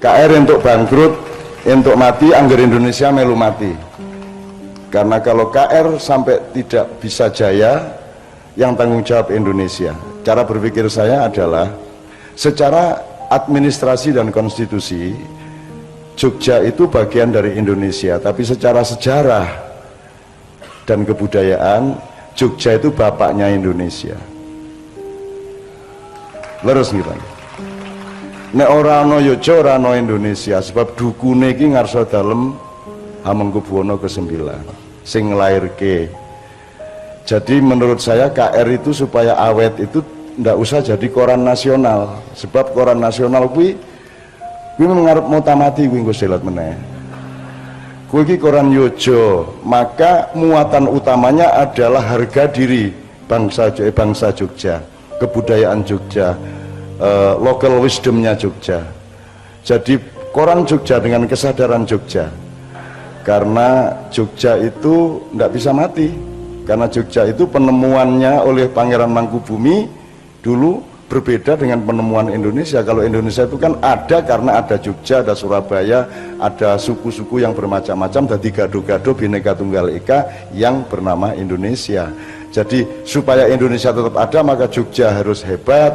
KR untuk bangkrut, untuk mati, anggar Indonesia melu mati. Karena kalau KR sampai tidak bisa jaya, yang tanggung jawab Indonesia. Cara berpikir saya adalah secara administrasi dan konstitusi Jogja itu bagian dari Indonesia, tapi secara sejarah dan kebudayaan Jogja itu bapaknya Indonesia. Leres nih Pak. Nek ora ana Yogya ora ana Indonesia, sebab dukune iki ngarsa dalem Hamengkubuwono ke-9 sing nglairke. Jadi menurut saya KR itu supaya awet itu ndak usah jadi koran nasional, sebab koran nasional kuwi mengarep mau tamati kuwi engko selat meneh. Kuwi iki koran Yojo, maka muatan utamanya adalah harga diri bangsa Jogja, kebudayaan Jogja, local wisdomnya Jogja. Jadi koran Jogja dengan kesadaran Jogja, karena Jogja itu nggak bisa mati, karena Jogja itu penemuannya oleh Pangeran Mangkubumi dulu berbeda dengan penemuan Indonesia. Kalau Indonesia itu kan ada karena ada Jogja, ada Surabaya, ada suku-suku yang bermacam-macam, jadi gado-gado Bhinneka Tunggal Ika yang bernama Indonesia. Jadi supaya Indonesia tetap ada, maka Jogja harus hebat,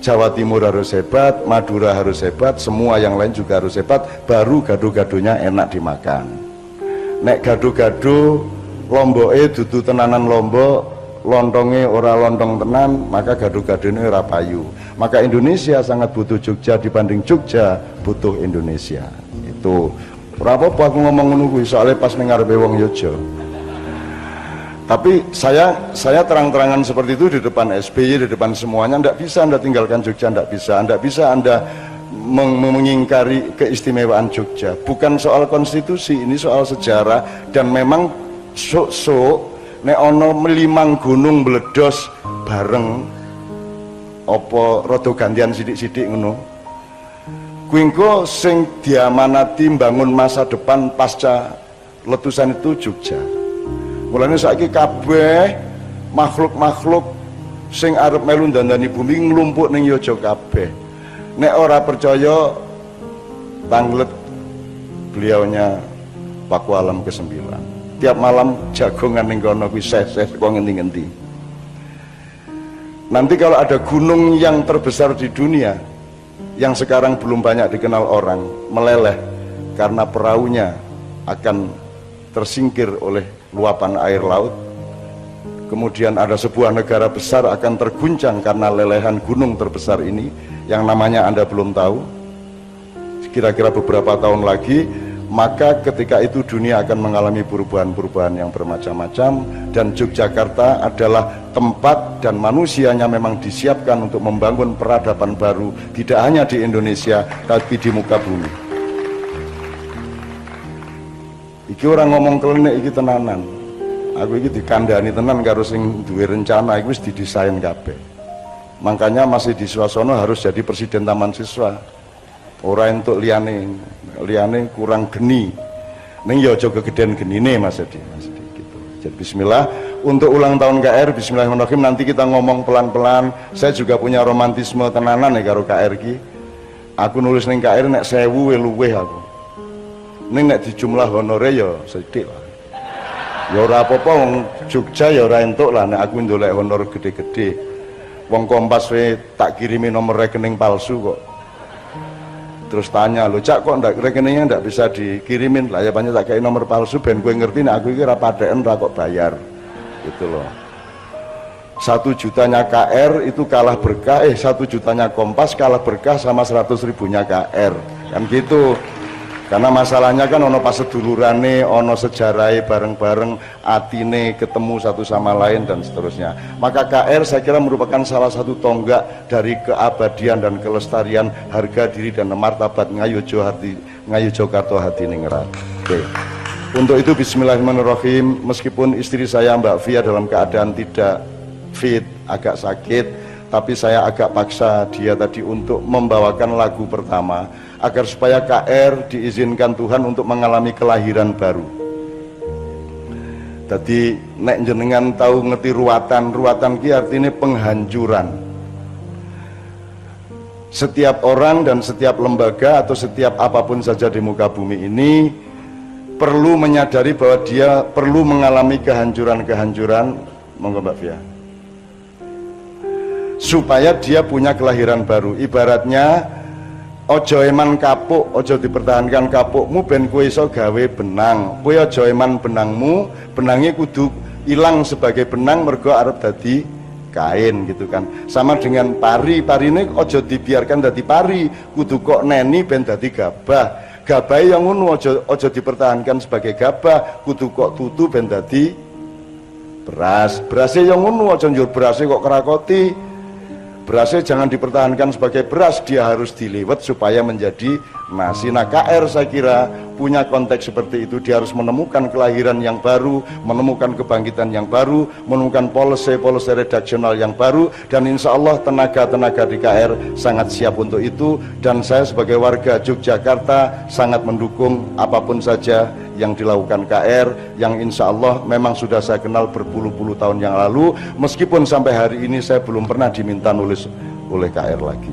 Jawa Timur harus hebat, Madura harus hebat, semua yang lain juga harus hebat, baru gado-gadonya enak dimakan. Nek gado-gado lomboke dudu tenanan lombok, lontongnya ora lontong tenan, maka gado-gadone ora payu. Maka Indonesia sangat butuh Jogja dibanding Jogja butuh Indonesia. Itu ora apa-apa aku ngomong ngono kuwi, soalnya pas ning ngarepe wong Yogya. Tapi saya terang-terangan seperti itu di depan SBY, di depan semuanya. Ndak bisa Anda tinggalkan Jogja, ndak bisa Anda mengingkari keistimewaan Jogja. Bukan soal konstitusi, ini soal sejarah. Dan memang sok-sok nek ana melimang gunung meledos bareng apa rada gantian sithik-sithik ngono. Kuwi engko sing diamanati mbangun masa depan pasca letusan itu Jogja. Mulane saiki kabeh makhluk-makhluk sing arep melu ndandani bumi nglumpuk ning Yogya kabeh. Nek ora percaya tanglet beliaunya Pakualam ke-9. Tiap malam jagongan ning kono kuwi ses-ses kok ngendi-ngendi. Nanti kalau ada gunung yang terbesar di dunia yang sekarang belum banyak dikenal orang, meleleh karena perahunya akan tersingkir oleh luapan air laut. Kemudian ada sebuah negara besar akan terguncang karena lelehan gunung terbesar ini yang namanya Anda belum tahu. Kira-kira beberapa tahun lagi, maka ketika itu dunia akan mengalami perubahan-perubahan yang bermacam-macam, dan Yogyakarta adalah tempat dan manusianya memang disiapkan untuk membangun peradaban baru, tidak hanya di Indonesia tapi di muka bumi. Iki orang ngomong klenik iki tenanan. Aku iki dikandani tenan karo sing duwe rencana iki wis didesain kabeh. Makanya masih di Swasana harus jadi presiden taman siswa. Ora entuk liyane kurang geni. Ning ya aja kegedean genine Mas Edi gitu. Jadi bismillah untuk ulang tahun KR, bismillahirrahmanirrahim. Nanti kita ngomong pelan-pelan. Saya juga punya romantisme tenanan nih karo KR ki. Aku nulis ning KR nek 1000 luweh aku. Ning nek dijumlah honore ya sithik lah. Ya ora apa-apa wong Jogja ya ora entuk lah nek aku ndolek honor gede-gede. Wong Kompas we tak kirimi nomor rekening palsu kok. Terus tanya, "Lho Cak, kok ndak rekeningnya ndak bisa dikirimin?" Lah ya banyak tak kayak nomor palsu ben kowe ngerti nek aku iki ora padheken ra kok bayar. Gitu loh. 1 jutanya KR itu kalah berkah, 1 jutanya Kompas kalah berkah sama 100 ribunya KR. Kan gitu. Karena masalahnya kan ono pas sedulurane, ono sejarahnya bareng-bareng, atine ketemu satu sama lain dan seterusnya. Maka KR saya kira merupakan salah satu tonggak dari keabadian dan kelestarian harga diri dan martabat Ngayogyakarta hati ningrat. Oke. Untuk itu bismillahirrahmanirrahim, meskipun istri saya Mbak Via dalam keadaan tidak fit, agak sakit, tapi saya agak paksa dia tadi untuk membawakan lagu pertama agar supaya KR diizinkan Tuhan untuk mengalami kelahiran baru. Jadi nek jenengan tahu ngerti ruatan ki artinya penghancuran. Setiap orang dan setiap lembaga atau setiap apapun saja di muka bumi ini perlu menyadari bahwa dia perlu mengalami kehancuran-kehancuran, monggo Mbak Fia, supaya dia punya kelahiran baru. Ibaratnya ojo eman kapuk, ojo dipertahankan kapukmu ben kowe iso gawe benang. Kowe ojo eman benangmu, benangnya kudu hilang sebagai benang mergo arep dadi kain gitu kan. Sama dengan pari, pari ini ojo dibiarkan dadi pari, kudu kok neni ben dadi gabah. Gabah yang ngono ojo dipertahankan sebagai gabah, kudu kok tutu ben dadi beras. Berasnya yang ngono ojo njur berasnya kok kerakoti. Berasnya jangan dipertahankan sebagai beras, dia harus diliwet supaya menjadi nasi. Nah, KR saya kira punya konteks seperti itu. Dia harus menemukan kelahiran yang baru, menemukan kebangkitan yang baru, menemukan policy redaksional yang baru, dan insya Allah tenaga-tenaga di KR sangat siap untuk itu. Dan saya sebagai warga Yogyakarta sangat mendukung apapun saja yang dilakukan KR, yang insya Allah memang sudah saya kenal berpuluh-puluh tahun yang lalu, meskipun sampai hari ini saya belum pernah diminta nulis oleh KR lagi.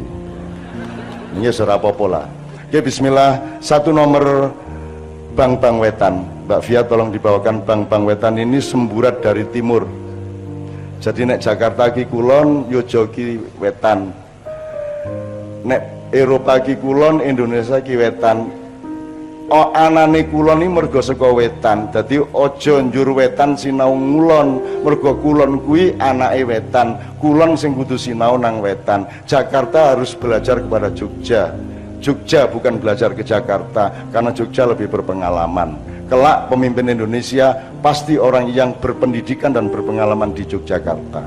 Ini serapopo lah. Oke, bismillah. Satu nomor Bang Wetan, Mbak Fia tolong dibawakan. Bang Wetan ini semburat dari timur. Jadi nek Jakarta ki kulon, Yojo ki wetan. Nek Eropa ki kulon, Indonesia ki wetan. Oh, anane kulon ini mergo saka wetan. Dadi ojo njur wetan sinau ngulon. Mergo kulon kuwi anake wetan. Kulon sing kudu sinau nang wetan. Jakarta harus belajar kepada Jogja. Jogja bukan belajar ke Jakarta, karena Jogja lebih berpengalaman. Kelak pemimpin Indonesia pasti orang yang berpendidikan dan berpengalaman di Yogyakarta.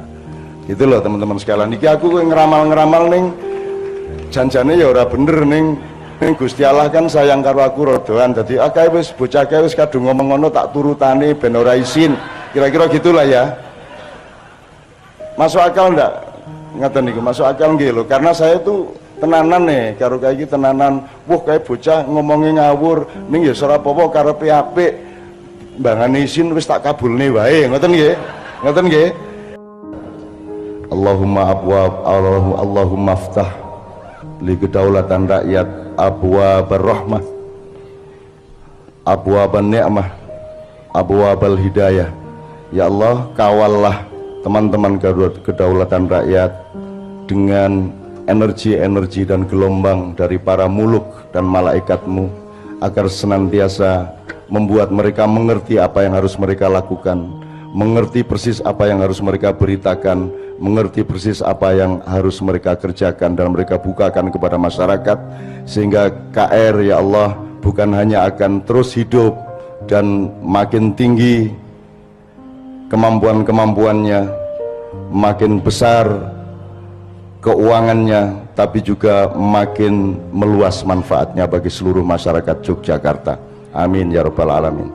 Gitu loh teman-teman sekalian. Niki aku ngeramal-ngeramal ning janjane ya ora bener ning Gusti Allah kan sayang karo aku rodoan. Dadi akeh wis bocah akeh wis kadung ngomong ngono tak turutane ben ora isin. Kira-kira gitulah ya. Masuk akal ndak? Ngaten niku masuk akal nggih lho, karena saya tuh tenanan nih karo kayak gitu, tenanan. Wah kayak bocah ngomongin ngawur ning ya ora apa-apa karepe apik. Mbangane isin wis tak kabulne wae. Ngoten nggih? Ngoten nggih? Allahumma abwab Allahumma aftah li kedaulatan rakyat abwabur rahmah, abwaban ni'mah, abwabal hidayah. Ya Allah, kawallah teman-teman kedaulatan rakyat dengan energi-energi dan gelombang dari para muluk dan malaikat-Mu, agar senantiasa membuat mereka mengerti apa yang harus mereka lakukan, mengerti persis apa yang harus mereka beritakan, mengerti persis apa yang harus mereka kerjakan dan mereka bukakan kepada masyarakat, sehingga KR ya Allah bukan hanya akan terus hidup dan makin tinggi kemampuan-kemampuannya, makin besar keuangannya, tapi juga makin meluas manfaatnya bagi seluruh masyarakat Yogyakarta. Amin ya rabbal alamin.